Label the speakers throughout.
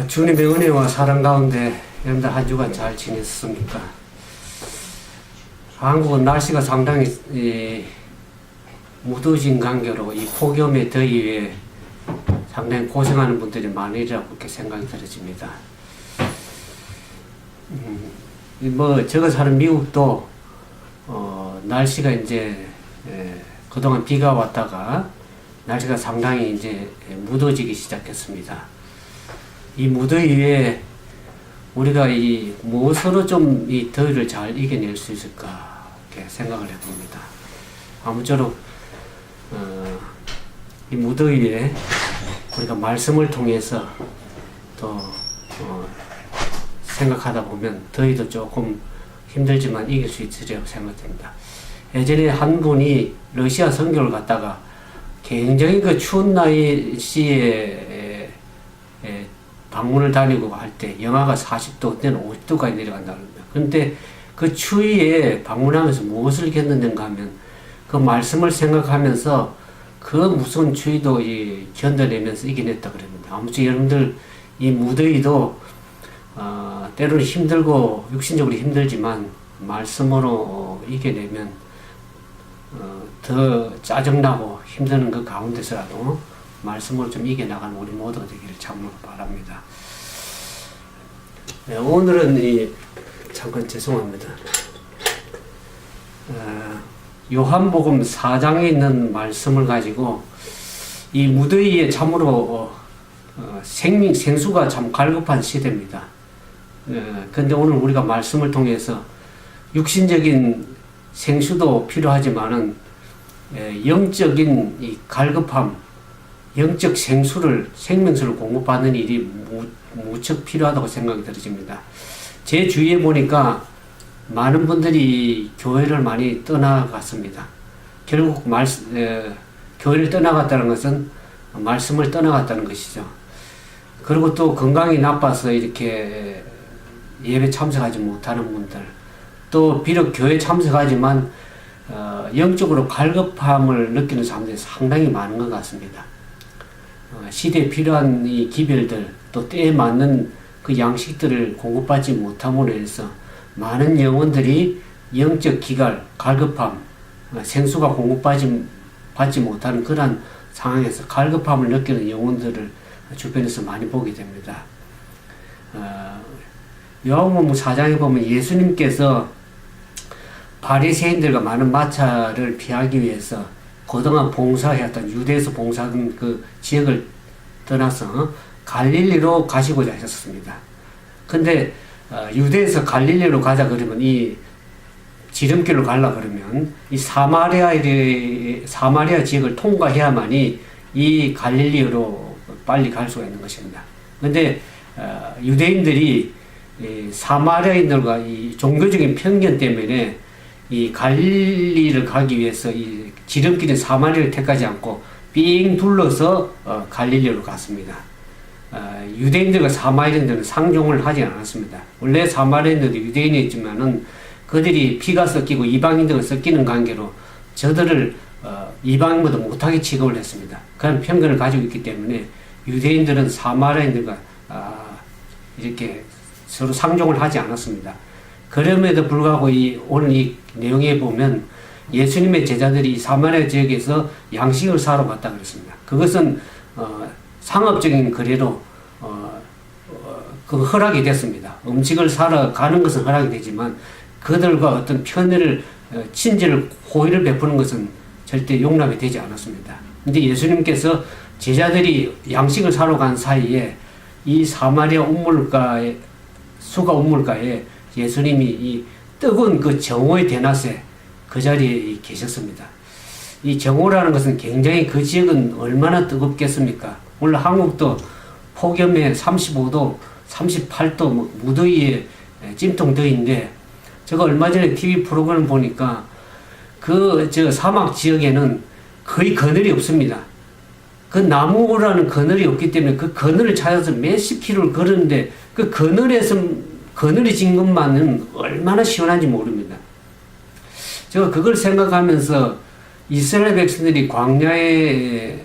Speaker 1: 주님의 은혜와 사랑 가운데 여러분들 한 주간 잘 지냈습니까? 한국은 날씨가 상당히 무더진 관계로 이 폭염의 더위에 상당히 고생하는 분들이 많으리라고 그렇게 생각이 들어집니다. 제가 사는 미국도 날씨가 이제 그동안 비가 왔다가 날씨가 상당히 이제 무더지기 시작했습니다. 이 무더위에 우리가 이 무엇으로 좀 이 더위를 잘 이겨낼 수 있을까 이렇게 생각을 해봅니다. 아무쪼록 이 무더위에 우리가 말씀을 통해서 또 생각하다 보면 더위도 조금 힘들지만 이길 수 있으리라고 생각됩니다. 예전에 한 분이 러시아 선교를 갔다가 굉장히 그 추운 날씨에 방문을 다니고 할 때 영하가 40도, 그때는 50도까지 내려간다고 합니다. 그런데 그 추위에 방문하면서 무엇을 겪는가 하면 그 말씀을 생각하면서 그 무서운 추위도 견뎌내면서 이겨냈다 그럽니다. 아무튼 여러분들 이 무더위도 때로는 힘들고 육신적으로 힘들지만 말씀으로 이겨내면 더 짜증나고 힘드는 그 가운데서라도 말씀으로 좀 이겨나가는 우리 모두가 되기를 참으로 바랍니다. 오늘은 잠깐 죄송합니다. 요한복음 4장에 있는 말씀을 가지고 이 무더위에 참으로 생수가 참 갈급한 시대입니다. 그런데 오늘 우리가 말씀을 통해서 육신적인 생수도 필요하지만은 영적인 이 갈급함, 영적 생명수를 공급받는 일이 무척 필요하다고 생각이 들어집니다. 제 주위에 보니까 많은 분들이 교회를 많이 떠나갔습니다. 결국 교회를 떠나갔다는 것은 말씀을 떠나갔다는 것이죠. 그리고 또 건강이 나빠서 이렇게 예배 참석하지 못하는 분들, 또 비록 교회 참석하지만 영적으로 갈급함을 느끼는 사람들이 상당히 많은 것 같습니다. 시대에 필요한 이 기별들, 또 때에 맞는 그 양식들을 공급받지 못함으로 해서 많은 영혼들이 영적 기갈, 갈급함, 생수가 공급받지 못하는 그러한 상황에서 갈급함을 느끼는 영혼들을 주변에서 많이 보게 됩니다. 요한복음 4장에 보면 예수님께서 바리새인들과 많은 마찰을 피하기 위해서 그동안 봉사해왔던 유대에서 봉사하던 그 지역을 떠나서 갈릴리로 가시고자 하셨습니다. 근데 유대에서 갈릴리로 가자 그러면 이 지름길로 가려 그러면 이 사마리아 지역을 통과해야만이 이 갈릴리로 빨리 갈 수가 있는 것입니다. 근데 유대인들이 사마리아인들과 이 종교적인 편견 때문에 이 갈릴리를 가기 위해서 이 지름길인 사마리아를 택하지 않고 삥 둘러서 갈릴리로 갔습니다. 유대인들과 사마리아인들은 상종을 하지 않았습니다. 원래 사마리아인들도 유대인이었지만은 그들이 피가 섞이고 이방인들과 섞이는 관계로 저들을 이방인보다 못하게 취급을 했습니다. 그런 편견을 가지고 있기 때문에 유대인들은 사마리아인들과 이렇게 서로 상종을 하지 않았습니다. 그럼에도 불구하고 오늘 이 내용에 보면 예수님의 제자들이 사마리아 지역에서 양식을 사러 갔다 그랬습니다. 그것은 상업적인 거래로 그 허락이 됐습니다. 음식을 사러 가는 것은 허락이 되지만 그들과 어떤 편의를 친절을 호의를 베푸는 것은 절대 용납이 되지 않았습니다. 근데 예수님께서 제자들이 양식을 사러 간 사이에 이 사마리아 수가 우물가에 예수님이 이 뜨거운 그 정오의 대낮에 그 자리에 계셨습니다. 이 정오라는 것은 굉장히 그 지역은 얼마나 뜨겁겠습니까? 물론 한국도 폭염에 35도, 38도 무더위에 찜통 더위인데 제가 얼마 전에 TV 프로그램 보니까 사막 지역에는 거의 그늘이 없습니다. 그 나무라는 그늘이 없기 때문에 그 그늘을 찾아서 몇십 킬로를 걸었는데 그 그늘이 진 것만은 얼마나 시원한지 모릅니다. 제가 그걸 생각하면서 이스라엘 백성들이 광야에서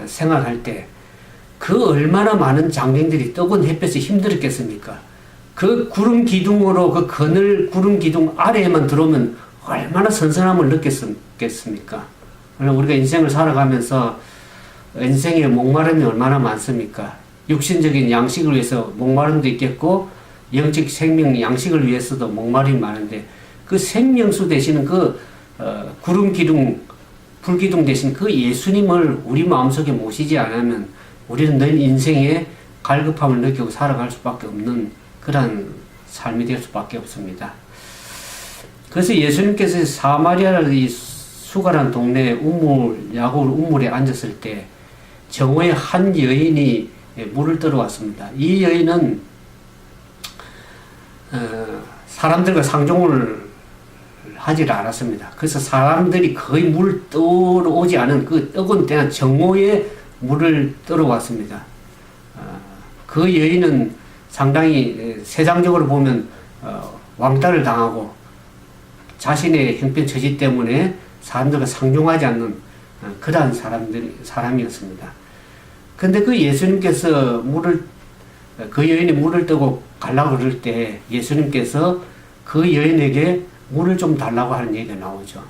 Speaker 1: 생활할 때 그 얼마나 많은 장병들이 뜨거운 햇볕에 힘들었겠습니까? 그 구름 기둥으로 그 그늘 구름 기둥 아래에만 들어오면 얼마나 선선함을 느꼈겠습니까? 우리가 인생을 살아가면서 인생에 목마름이 얼마나 많습니까? 육신적인 양식을 위해서 목마름도 있겠고 영적 생명 양식을 위해서도 목마름이 많은데 그 생명수 되시는 그 구름 기둥 불기둥 대신 그 예수님을 우리 마음속에 모시지 않으면 우리는 늘 인생에 갈급함을 느끼고 살아갈 수밖에 없는 그런 삶이 될 수밖에 없습니다. 그래서 예수님께서 사마리아라는 이 수가라는 동네에 야고울 우물에 앉았을 때 정오에 한 여인이 물을 떠러왔습니다. 이 여인은 사람들과 상종을 하지 않았습니다. 그래서 사람들이 거의 물을 떠오지 않은 그 뜨거운 때나 정오에 물을 떠러왔습니다. 그 여인은 상당히 세상적으로 보면 왕따를 당하고 자신의 형편 처지 때문에 사람들과 상종하지 않는 그러한 사람이었습니다. 근데 그 예수님께서 그 여인이 물을 뜨고 가려고 그럴 때 예수님께서 그 여인에게 물을 좀 달라고 하는 얘기가 나오죠.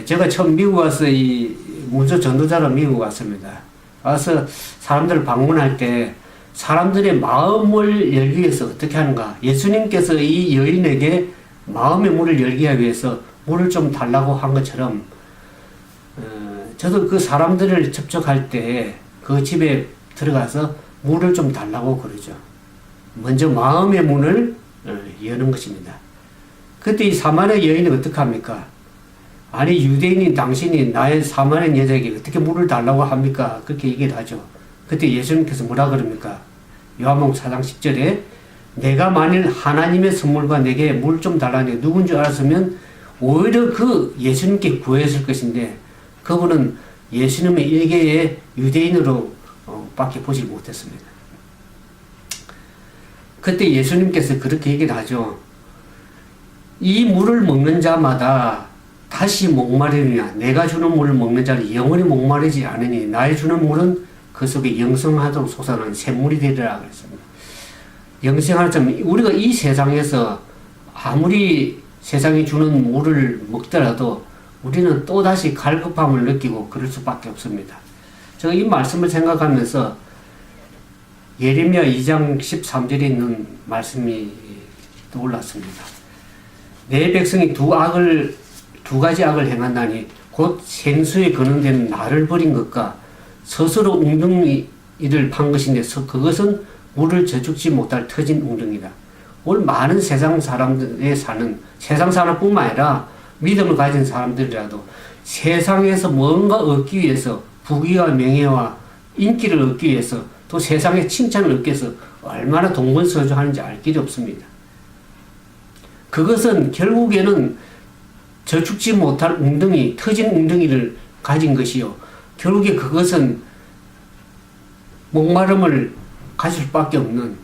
Speaker 1: 제가 처음 미국 와서 이 무조 전도자로 미국 왔습니다. 와서 사람들을 방문할 때 사람들의 마음을 열기 위해서 어떻게 하는가? 예수님께서 이 여인에게 마음의 문을 열기 위해서 물을 좀 달라고 한 것처럼 저도 그 사람들을 접촉할 때 그 집에 들어가서 물을 좀 달라고 그러죠. 먼저 마음의 문을 여는 것입니다. 그때 이 사마리아 여인이 어떻게 합니까? 아니 유대인인 당신이 나의 사마리아 여자에게 어떻게 물을 달라고 합니까? 그렇게 얘기를 하죠. 그때 예수님께서 뭐라 그럽니까? 요한복음 4장 10절에 내가 만일 하나님의 선물과 내게 물 좀 달라는 누군 줄 알았으면 오히려 그 예수님께 구했을 것인데 그분은 예수님의 일개의 유대인으로 밖에 보지 못했습니다. 그때 예수님께서 그렇게 얘기를 하죠. 이 물을 먹는 자마다 다시 목마르느냐 내가 주는 물을 먹는 자는 영원히 목마르지 않으니 나의 주는 물은 그 속에 영생하도록 솟아나는 샘물이 되리라 그랬습니다. 영생하자면 우리가 이 세상에서 아무리 세상이 주는 물을 먹더라도 우리는 또다시 갈급함을 느끼고 그럴 수밖에 없습니다. 제가 이 말씀을 생각하면서 예레미야 2장 13절에 있는 말씀이 떠올랐습니다. 내 백성이 두 가지 악을 행한다니 곧 생수에 거는데는 나를 버린 것과 스스로 웅덩이를 판 것인데 그것은 물을 저축지 못할 터진 웅덩이다. 오늘 많은 세상 사람들에 사는 세상 사람뿐만 아니라 믿음을 가진 사람들이라도 세상에서 뭔가 얻기 위해서 부귀와 명예와 인기를 얻기 위해서 또 세상의 칭찬을 얻기 위해서 얼마나 동분서주하는지 알 길이 없습니다. 그것은 결국에는 저축지 못할 웅덩이, 터진 웅덩이를 가진 것이요. 결국에 그것은 목마름을 가질 수밖에 없는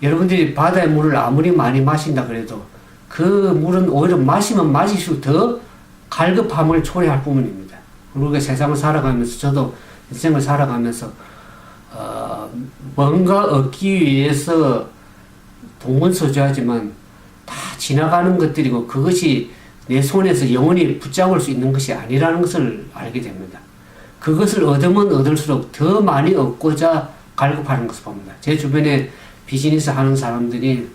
Speaker 1: 여러분들이 바다의 물을 아무리 많이 마신다 그래도 그 물은 오히려 마시면 마실수록 더 갈급함을 초래할 뿐입니다. 우리가 세상을 살아가면서 저도 인생을 살아가면서 뭔가 얻기 위해서 동분서주하지만 다 지나가는 것들이고 그것이 내 손에서 영원히 붙잡을 수 있는 것이 아니라는 것을 알게 됩니다. 그것을 얻으면 얻을수록 더 많이 얻고자 갈급하는 것을 봅니다. 제 주변에 비즈니스 하는 사람들이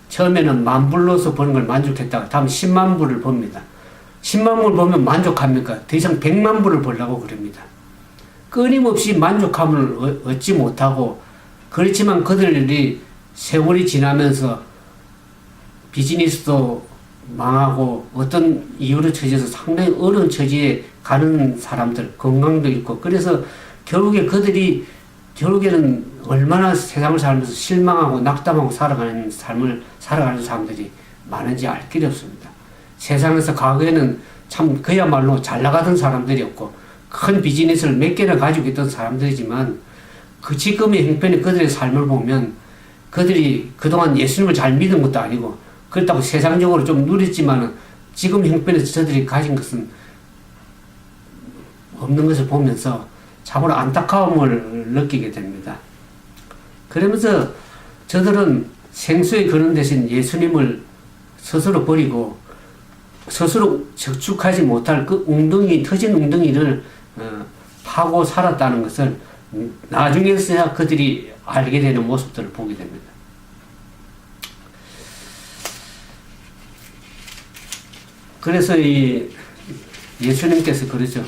Speaker 1: 처음에는 10,000불로서 버는 걸 만족했다가 다음 10만 불을 법니다. 10만 불을 벌면 만족합니까? 더 이상 100만 불을 벌려고 그럽니다. 끊임없이 만족함을 얻지 못하고 그렇지만 그들이 세월이 지나면서 비즈니스도 망하고 어떤 이유로 처지해서 상당히 어려운 처지에 가는 사람들, 건강도 있고 그래서 결국에는 얼마나 세상을 살면서 실망하고 낙담하고 살아가는 삶을 살아가는 사람들이 많은지 알 길이 없습니다. 세상에서 과거에는 참 그야말로 잘 나가던 사람들이었고 큰 비즈니스를 몇 개나 가지고 있던 사람들이지만 그 지금의 형편의 그들의 삶을 보면 그들이 그동안 예수님을 잘 믿은 것도 아니고 그렇다고 세상적으로 좀 누렸지만은 지금 형편에서 저들이 가진 것은 없는 것을 보면서 참으로 안타까움을 느끼게 됩니다. 그러면서 저들은 생수의 근원 대신 예수님을 스스로 버리고 스스로 적축하지 못할 그 터진 웅덩이를 파고 살았다는 것을 나중에서야 그들이 알게 되는 모습들을 보게 됩니다. 그래서 이 예수님께서 그러죠.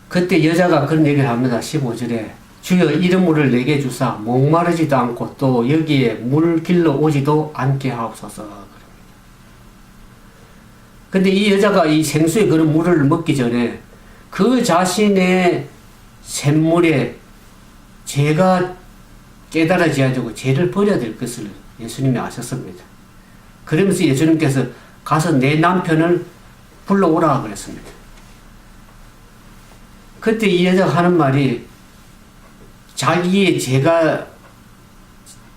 Speaker 1: 그때 여자가 그런 얘기를 합니다. 15절에 주여 이름을 내게 주사 목마르지도 않고 또 여기에 물 길러 오지도 않게 하옵소서. 근데 이 여자가 이 생수의 그런 물을 먹기 전에 그 자신의 샘물에 죄가 깨달아져야 되고 죄를 버려야 될 것을 예수님이 아셨습니다. 그러면서 예수님께서 가서 내 남편을 불러오라 그랬습니다. 그때 이 여자가 하는 말이 자기의 죄가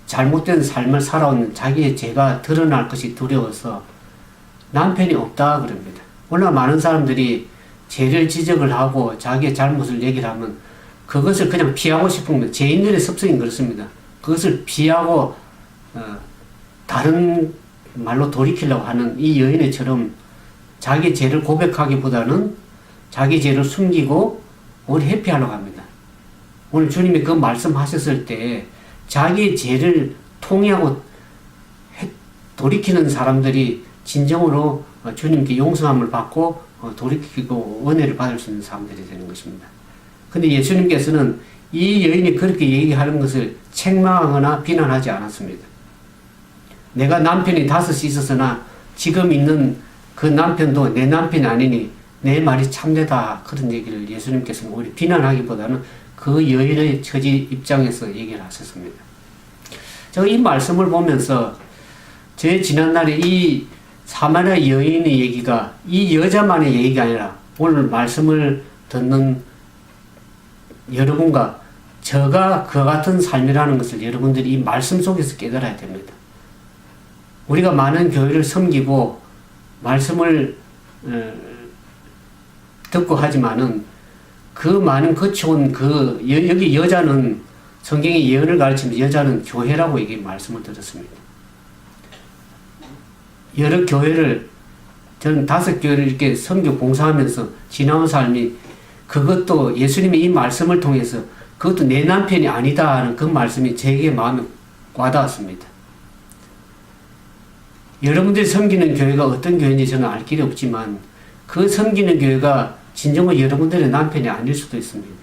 Speaker 1: 잘못된 삶을 살아온 자기의 죄가 드러날 것이 두려워서 남편이 없다 그럽니다. 얼마나 많은 사람들이 죄를 지적을 하고 자기의 잘못을 얘기를 하면 그것을 그냥 피하고 싶은 겁니다. 죄인들의 습성이 그렇습니다. 그것을 피하고 다른 말로 돌이키려고 하는 이 여인처럼 자기 죄를 고백하기보다는 자기 죄를 숨기고 오히려 회피하려고 합니다. 오늘 주님이 그 말씀하셨을 때 자기 죄를 통회하고 돌이키는 사람들이 진정으로 주님께 용서함을 받고 돌이키고 은혜를 받을 수 있는 사람들이 되는 것입니다. 근데 예수님께서는 이 여인이 그렇게 얘기하는 것을 책망하거나 비난하지 않았습니다. 내가 남편이 5이 있었으나 지금 있는 그 남편도 내 남편이 아니니 내 말이 참되다. 그런 얘기를 예수님께서는 오히려 비난하기보다는 그 여인의 처지 입장에서 얘기를 하셨습니다. 제가 이 말씀을 보면서 제 지난날에 이 사마리아 여인의 얘기가 이 여자만의 얘기가 아니라 오늘 말씀을 듣는 여러분과 저가 그 같은 삶이라는 것을 여러분들이 이 말씀 속에서 깨달아야 됩니다. 우리가 많은 교회를 섬기고 말씀을 듣고 하지만은 그 많은 거쳐온 여기 여자는 성경의 예언을 가르치면서 여자는 교회라고 얘기 말씀을 드렸습니다. 여러 교회를 저는 5교회를 이렇게 섬겨 봉사하면서 지나온 삶이 그것도 예수님의 이 말씀을 통해서 그것도 내 남편이 아니다 하는 그 말씀이 제게 마음에 와닿았습니다. 여러분들이 섬기는 교회가 어떤 교회인지 저는 알 길이 없지만 그 섬기는 교회가 진정한 여러분들의 남편이 아닐 수도 있습니다.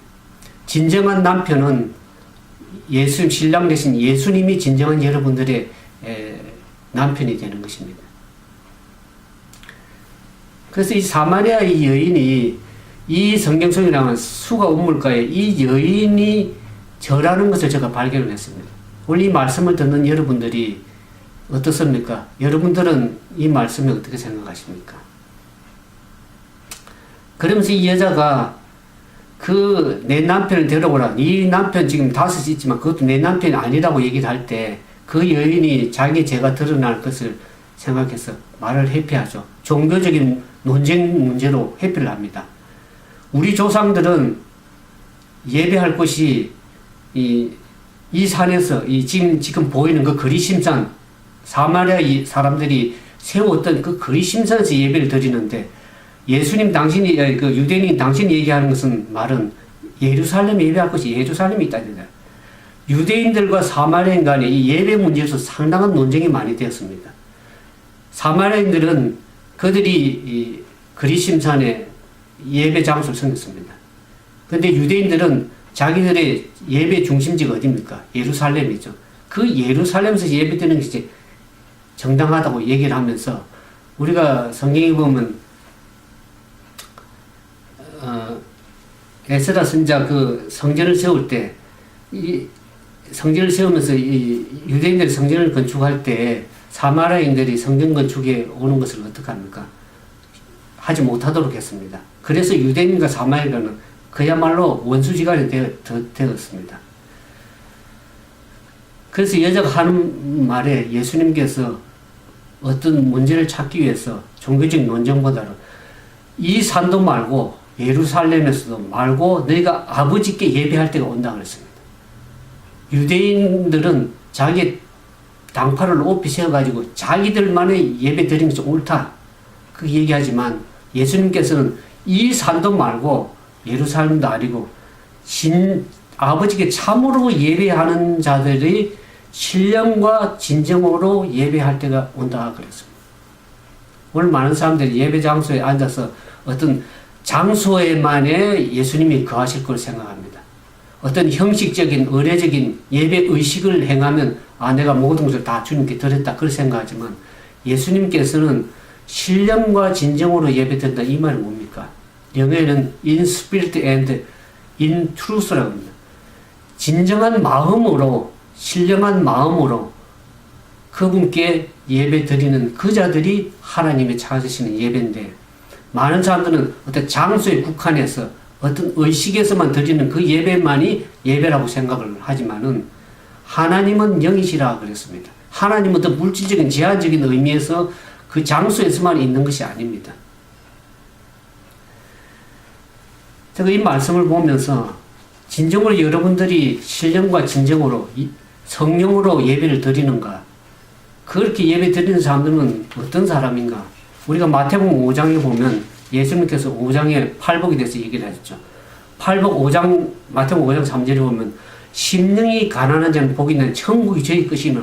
Speaker 1: 진정한 남편은 신랑 되신 예수님이 진정한 여러분들의 남편이 되는 것입니다. 그래서 이 사마리아 이 여인이 이 성경 속에 나오는 수가 온물가에 이 여인이 저라는 것을 제가 발견을 했습니다. 오늘 이 말씀을 듣는 여러분들이 어떻습니까? 여러분들은 이 말씀에 어떻게 생각하십니까? 그러면서 이 여자가 내 남편을 데려오라. 네 남편 지금 5이 있지만 그것도 내 남편이 아니라고 얘기를 할 때 그 여인이 자기 죄가 드러날 것을 생각해서 말을 회피하죠. 종교적인 논쟁 문제로 회피를 합니다. 우리 조상들은 예배할 곳이 이 산에서 지금 보이는 그 거리심산 사마리아 사람들이 세웠던 그 거리심산에서 예배를 드리는데 예수님 당신이 그 유대인이 당신이 얘기하는 것은 말은 예루살렘 예배할 곳이 예루살렘이 있다니다. 유대인들과 사마리아인 간에 이 예배 문제에서 상당한 논쟁이 많이 되었습니다. 사마리아인들은 그들이 그리심산에 예배 장소를 섬겼습니다. 그런데 유대인들은 자기들의 예배 중심지가 어디입니까? 예루살렘이죠. 그 예루살렘에서 예배드리는 것이 정당하다고 얘기를 하면서 우리가 성경에 보면 에스라 선지자 그 성전을 세울 때 이 성전을 세우면서 이 유대인들이 성전을 건축할 때 사마리아인들이 성전 건축에 오는 것을 어떻게 합니까? 하지 못하도록 했습니다. 그래서 유대인과 사마리아는 그야말로 원수지간이 되었습니다. 그래서 여자가 하는 말에 예수님께서 어떤 문제를 찾기 위해서 종교적 논쟁보다는 이 산도 말고 예루살렘에서도 말고 너희가 아버지께 예배할 때가 온다 그랬습니다. 유대인들은 자기 당파를 높이 세워가지고 자기들만의 예배 드리는 것이 옳다. 그 얘기하지만 예수님께서는 이 산도 말고 예루살렘도 아니고 아버지께 참으로 예배하는 자들이 신령과 진정으로 예배할 때가 온다 그랬습니다. 오늘 많은 사람들이 예배 장소에 앉아서 어떤 장소에만의 예수님이 거하실 걸 생각합니다. 어떤 형식적인 의례적인 예배 의식을 행하면 내가 모든 것을 다 주님께 드렸다 그렇게 생각하지만 예수님께서는 신령과 진정으로 예배드린다 이 말이 뭡니까? 영어에는 in spirit and in truth라고 합니다. 진정한 마음으로 신령한 마음으로 그분께 예배 드리는 그 자들이 하나님이 찾으시는 예배인데 많은 사람들은 어떤 장소에 국한해서 어떤 의식에서만 드리는 그 예배만이 예배라고 생각을 하지만은 하나님은 영이시라 그랬습니다. 하나님은 어떤 물질적인 제한적인 의미에서 그 장소에서만 있는 것이 아닙니다. 제가 이 말씀을 보면서 진정으로 여러분들이 신령과 진정으로 성령으로 예배를 드리는가? 그렇게 예배 드리는 사람들은 어떤 사람인가? 우리가 마태복음 5장에 보면 예수님께서 5장에 팔복에 대해서 얘기를 하셨죠. 팔복 5장, 마태복음 5장 3절에 보면 심령이 가난한 자는 복이 있는 천국이 저희 것이며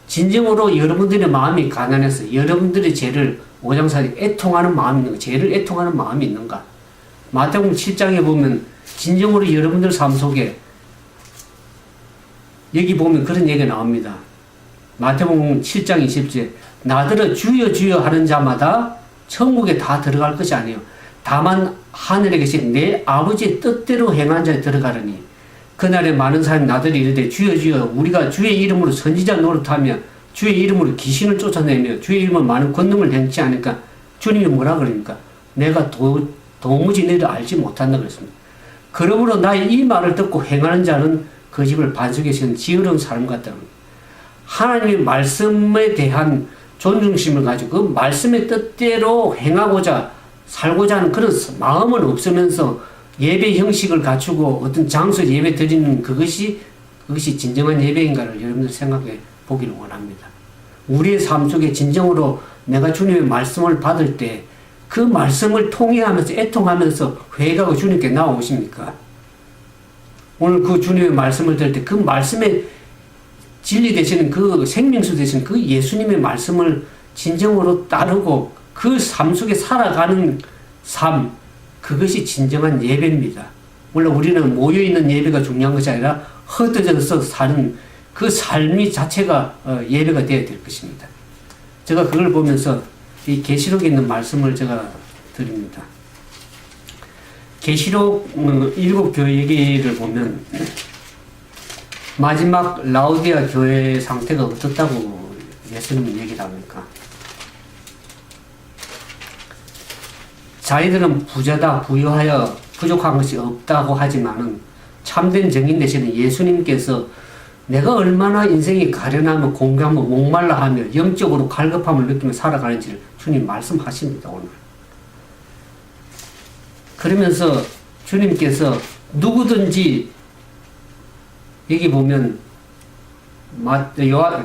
Speaker 1: 진정으로 여러분들의 마음이 가난해서 여러분들의 죄를 5장 4절에 애통하는 마음이 있는가? 죄를 애통하는 마음이 있는가? 마태복음 7장에 보면 진정으로 여러분들 삶 속에 여기 보면 그런 얘기가 나옵니다. 마태복음 7장 20절 나더러 주여 주여 하는 자마다 천국에 다 들어갈 것이 아니에요. 다만 하늘에 계신 내 아버지의 뜻대로 행한 자에 들어가려니 그날에 많은 사람이 나더러 이르되 주여 주여 우리가 주의 이름으로 선지자 노릇하며 주의 이름으로 귀신을 쫓아내며 주의 이름으로 많은 권능을 행치 않으니까 주님이 뭐라 그러니까 내가 도무지 너희를 알지 못한다 그랬습니다. 그러므로 나의 이 말을 듣고 행하는 자는 그 집을 반석에 세운 지혜로운 사람 같다. 하나님의 말씀에 대한 존중심을 가지고 그 말씀의 뜻대로 행하고자 살고자 하는 그런 마음은 없으면서 예배 형식을 갖추고 어떤 장소에 예배 드리는 그것이 진정한 예배인가를 여러분들 생각해 보기를 원합니다. 우리의 삶 속에 진정으로 내가 주님의 말씀을 받을 때 그 말씀을 통해하면서 애통하면서 회개하고 주님께 나오십니까? 오늘 그 주님의 말씀을 들을 때 그 말씀의 진리 되시는 그 생명수 되시는 그 예수님의 말씀을 진정으로 따르고 그 삶 속에 살아가는 삶, 그것이 진정한 예배입니다. 물론 우리는 모여있는 예배가 중요한 것이 아니라 흩어져서 사는 그 삶이 자체가 예배가 되어야 될 것입니다. 제가 그걸 보면서 이 계시록에 있는 말씀을 제가 드립니다. 계시록 7교회 얘기를 보면 마지막 라오디아 교회 상태가 어떻다고 예수님은 얘기를 합니까? 자기들은 부자다 부유하여 부족한 것이 없다고 하지만은 참된 정인 되시는 예수님께서 내가 얼마나 인생이 가련하며 공감하며 목말라 하며 영적으로 갈급함을 느끼며 살아가는지를 주님 말씀하십니다. 오늘. 그러면서 주님께서 누구든지 여기 보면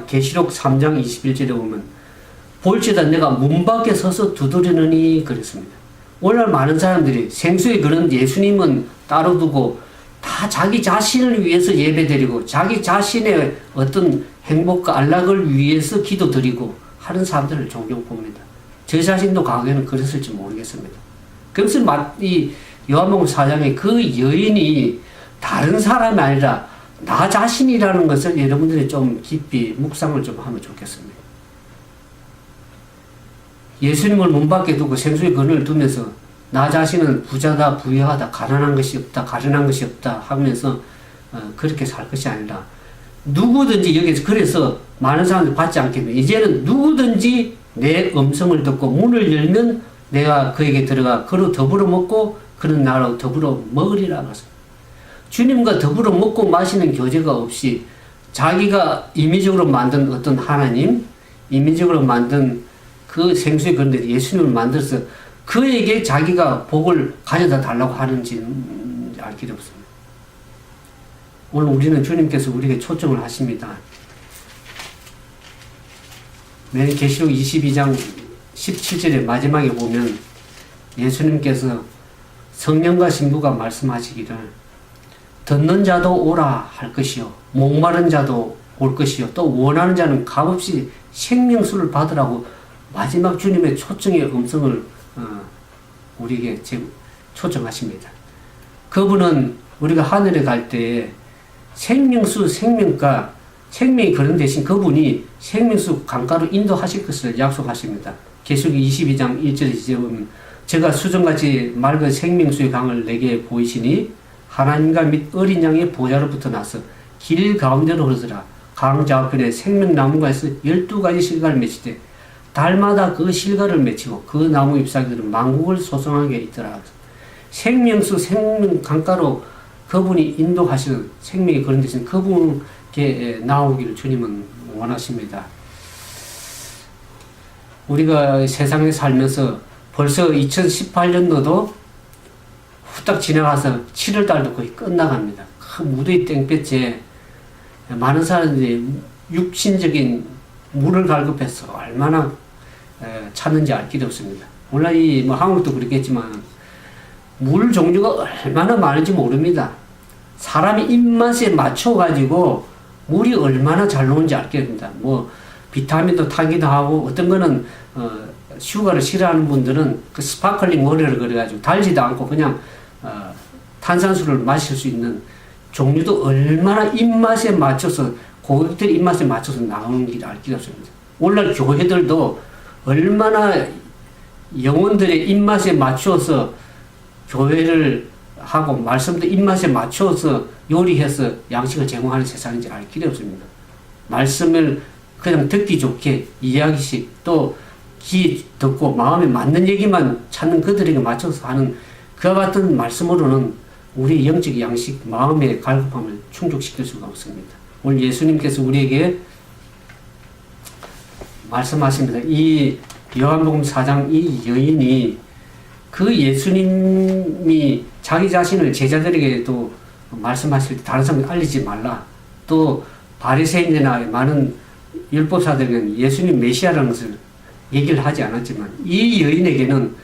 Speaker 1: 계시록 3장 21절에 보면 볼지다 내가 문 밖에 서서 두드리느니 그랬습니다. 오늘 많은 사람들이 생수에 그런 예수님은 따로 두고 다 자기 자신을 위해서 예배드리고 자기 자신의 어떤 행복과 안락을 위해서 기도드리고 하는 사람들을 종종 봅니다. 저 자신도 과거에는 그랬을지 모르겠습니다. 그래서 이 요한복음 4장에 그 여인이 다른 사람이 아니라 나 자신이라는 것을 여러분들이 좀 깊이 묵상을 좀 하면 좋겠습니다. 예수님을 문 밖에 두고 생수의 그늘을 두면서 나 자신은 부자다, 부유하다, 가난한 것이 없다, 가련한 것이 없다 하면서 그렇게 살 것이 아니라 누구든지 여기서 그래서 많은 사람들이 받지 않겠네요. 이제는 누구든지 내 음성을 듣고 문을 열면 내가 그에게 들어가 그로 더불어 먹고 그는 나로 더불어 먹으리라 하셨습니다. 주님과 더불어 먹고 마시는 교제가 없이 자기가 임의적으로 만든 어떤 하나님, 임의적으로 만든 그 생수의 그런데 예수님을 만들어서 그에게 자기가 복을 가져다 달라고 하는지는 알 길이 없습니다. 오늘 우리는 주님께서 우리에게 초청을 하십니다. 맨 계시록 22장 17절의 마지막에 보면 예수님께서 성령과 신부가 말씀하시기를 듣는 자도 오라 할 것이요 목마른 자도 올 것이요 또 원하는 자는 값없이 생명수를 받으라고 마지막 주님의 초청의 음성을 우리에게 초청하십니다. 그분은 우리가 하늘에 갈 때에 생명수 생명가 생명이 그런 대신 그분이 생명수 강가로 인도하실 것을 약속하십니다. 계시록 22장 1절에 보면 제가 수정같이 맑은 생명수의 강을 내게 보이시니 하나님과 및 어린 양의 보좌로부터 나서 길 가운데로 흐르더라. 강 좌우편에 생명나무가에서 12가지 실과를 맺히되 달마다 그 실과를 맺히고 그 나무 잎사귀들은 만국을 소성하게 있더라. 생명수 생명 강가로 그분이 인도하시는 생명이 그런 대신 그분께 나오기를 주님은 원하십니다. 우리가 세상에 살면서 벌써 2018년도도 후딱 지나가서 7월달도 거의 끝나갑니다. 그 무더위 땡볕에 많은 사람들이 육신적인 물을 갈급해서 얼마나 찾는지 알 길이 없습니다. 물론 한국도 그렇겠지만 물 종류가 얼마나 많은지 모릅니다. 사람이 입맛에 맞춰가지고 물이 얼마나 잘 나오는지 알 길이 없습니다. 비타민도 타기도 하고 어떤 거는 슈가를 싫어하는 분들은 그 스파클링 워터를 그래가지고 달지도 않고 그냥 탄산수를 마실 수 있는 종류도 얼마나 입맛에 맞춰서 고객들 입맛에 맞춰서 나오는 길 알 길이 없습니다. 오늘날 교회들도 얼마나 영혼들의 입맛에 맞춰서 교회를 하고 말씀도 입맛에 맞춰서 요리해서 양식을 제공하는 세상인지 알 길이 없습니다. 말씀을 그냥 듣기 좋게 이야기식 또 귀 듣고 마음에 맞는 얘기만 찾는 그들에게 맞춰서 하는 그와 같은 말씀으로는 우리 영적 양식 마음의 갈급함을 충족시킬 수가 없습니다. 오늘 예수님께서 우리에게 말씀하십니다. 이 요한복음 4장 이 여인이 그 예수님이 자기 자신을 제자들에게도 말씀하실 때 다른 사람에게 알리지 말라. 또 바리새인이나 많은 율법사들에게는 예수님 메시아라는 것을 얘기를 하지 않았지만 이 여인에게는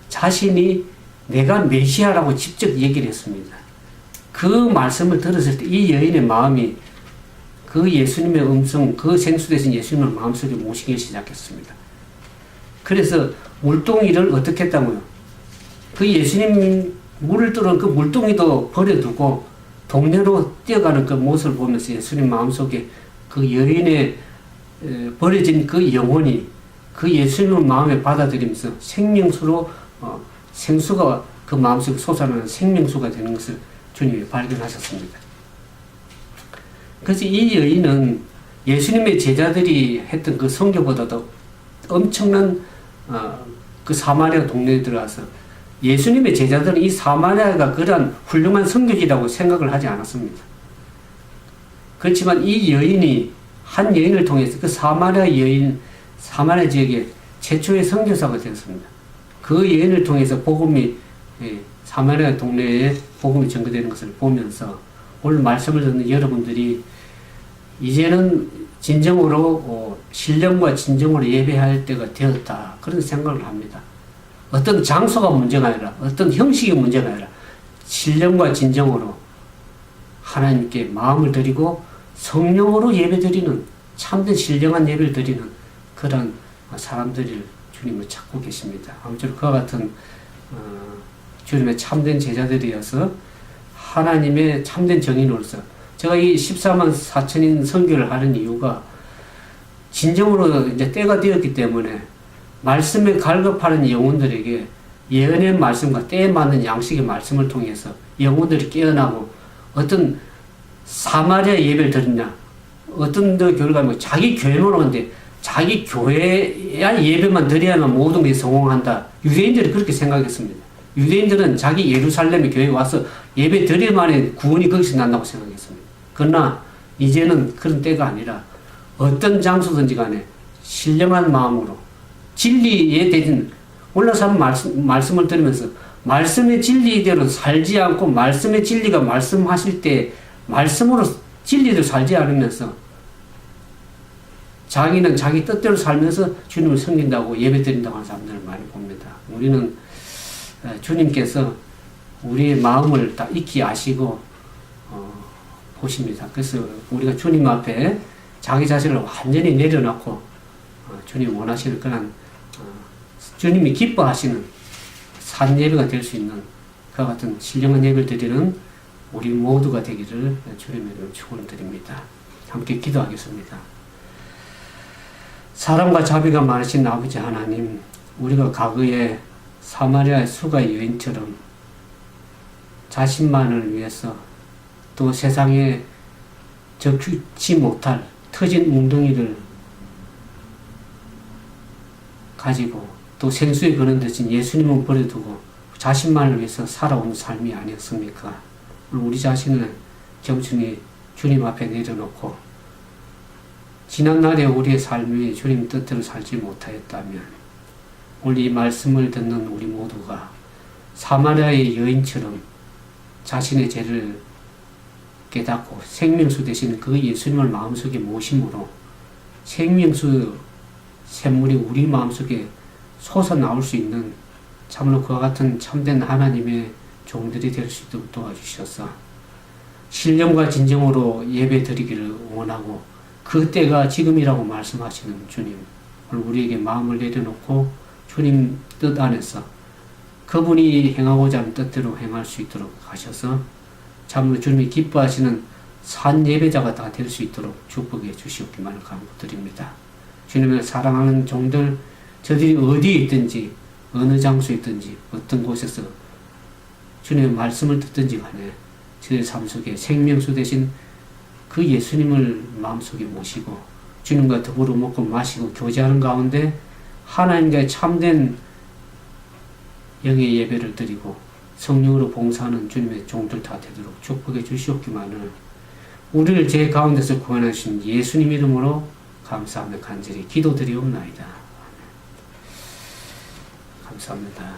Speaker 1: 자신이 내가 메시아라고 직접 얘기를 했습니다. 그 말씀을 들었을 때 이 여인의 마음이 그 예수님의 음성, 그 생수되신 예수님의 마음속에 모시기 시작했습니다. 그래서 물동이를 어떻게 했다고요? 그 예수님 물을 뜨는 그 물동이도 버려두고 동네로 뛰어가는 그 모습을 보면서 예수님 마음속에 그 여인의 버려진 그 영혼이 그 예수님을 마음에 받아들이면서 생명수로 생수가 그 마음속에 솟아나는 생명수가 되는 것을 주님이 발견하셨습니다. 그래서 이 여인은 예수님의 제자들이 했던 그 선교보다도 엄청난 그 사마리아 동네에 들어가서 예수님의 제자들은 이 사마리아가 그러한 훌륭한 선교지라고 생각을 하지 않았습니다. 그렇지만 이 여인이 한 여인을 통해서 그 사마리아 지역에 최초의 선교사가 되었습니다. 그 여인을 통해서 복음이 사마리아 동네에 복음이 전개되는 것을 보면서 오늘 말씀을 듣는 여러분들이 이제는 진정으로 신령과 진정으로 예배할 때가 되었다 그런 생각을 합니다. 어떤 장소가 문제가 아니라 어떤 형식이 문제가 아니라 신령과 진정으로 하나님께 마음을 드리고 성령으로 예배드리는 참된 신령한 예배를 드리는 그런 사람들을 주님을 찾고 계십니다. 아무쪼록 그와 같은 주님의 참된 제자들이어서 하나님의 참된 정인으로서 제가 이 14만 4천인 선교를 하는 이유가 진정으로 이제 때가 되었기 때문에 말씀에 갈급하는 영혼들에게 예언의 말씀과 때에 맞는 양식의 말씀을 통해서 영혼들이 깨어나고 어떤 사마리아 예배를 드렸냐 어떤 교회를 가면 자기 교회만 오는데 자기 교회야 예배만 드려야만 모든 게 성공한다. 유대인들이 그렇게 생각했습니다. 유대인들은 자기 예루살렘의 교회에 와서 예배 드릴만한 구원이 거기서 난다고 생각했습니다. 그러나 이제는 그런 때가 아니라 어떤 장소든지 간에 신령한 마음으로 진리에 대한 올라서 말씀을 들으면서 말씀의 진리대로 살지 않고 말씀의 진리가 말씀하실 때 말씀으로 진리대로 살지 않으면서 자기는 자기 뜻대로 살면서 주님을 섬긴다고 예배드린다고 하는 사람들을 많이 봅니다. 우리는 주님께서 우리의 마음을 다 익히 아시고 보십니다. 그래서 우리가 주님 앞에 자기 자신을 완전히 내려놓고 주님 원하시는 그런 주님이 기뻐하시는 산 예배가 될 수 있는 그와 같은 신령한 예배를 드리는 우리 모두가 되기를 주님의 이름으로 축원드립니다. 함께 기도하겠습니다. 사랑과 자비가 많으신 아버지 하나님, 우리가 과거에 사마리아의 수가의 여인처럼 자신만을 위해서 또 세상에 적지 못할 터진 웅덩이를 가지고 또 생수에 거는 대신 예수님은 버려두고 자신만을 위해서 살아온 삶이 아니었습니까? 우리 자신을 겸손히 주님 앞에 내려놓고 지난날에 우리의 삶이 주님 뜻대로 살지 못하였다면 오늘 이 말씀을 듣는 우리 모두가 사마리아의 여인처럼 자신의 죄를 깨닫고 생명수 되신 그 예수님을 마음속에 모심으로 생명수 샘물이 우리 마음속에 솟아나올 수 있는 참으로 그와 같은 참된 하나님의 종들이 될 수 있도록 도와주셔서 신령과 진정으로 예배 드리기를 원하고 그 때가 지금이라고 말씀하시는 주님, 오늘 우리에게 마음을 내려놓고 주님 뜻 안에서 그분이 행하고자 하는 뜻대로 행할 수 있도록 하셔서 참으로 주님이 기뻐하시는 산 예배자가 다 될 수 있도록 축복해 주시옵기만을 간구드립니다. 주님을 사랑하는 종들, 저들이 어디에 있든지 어느 장소에 있든지 어떤 곳에서 주님의 말씀을 듣든지 간에 저희 삶 속에 생명수 되신 그 예수님을 마음속에 모시고 주님과 더불어 먹고 마시고 교제하는 가운데 하나님과의 참된 영의 예배를 드리고 성령으로 봉사하는 주님의 종들 다 되도록 축복해 주시옵기만을 우리를 제 가운데서 구원하신 예수님 이름으로 감사하며 간절히 기도드리옵나이다. 감사합니다.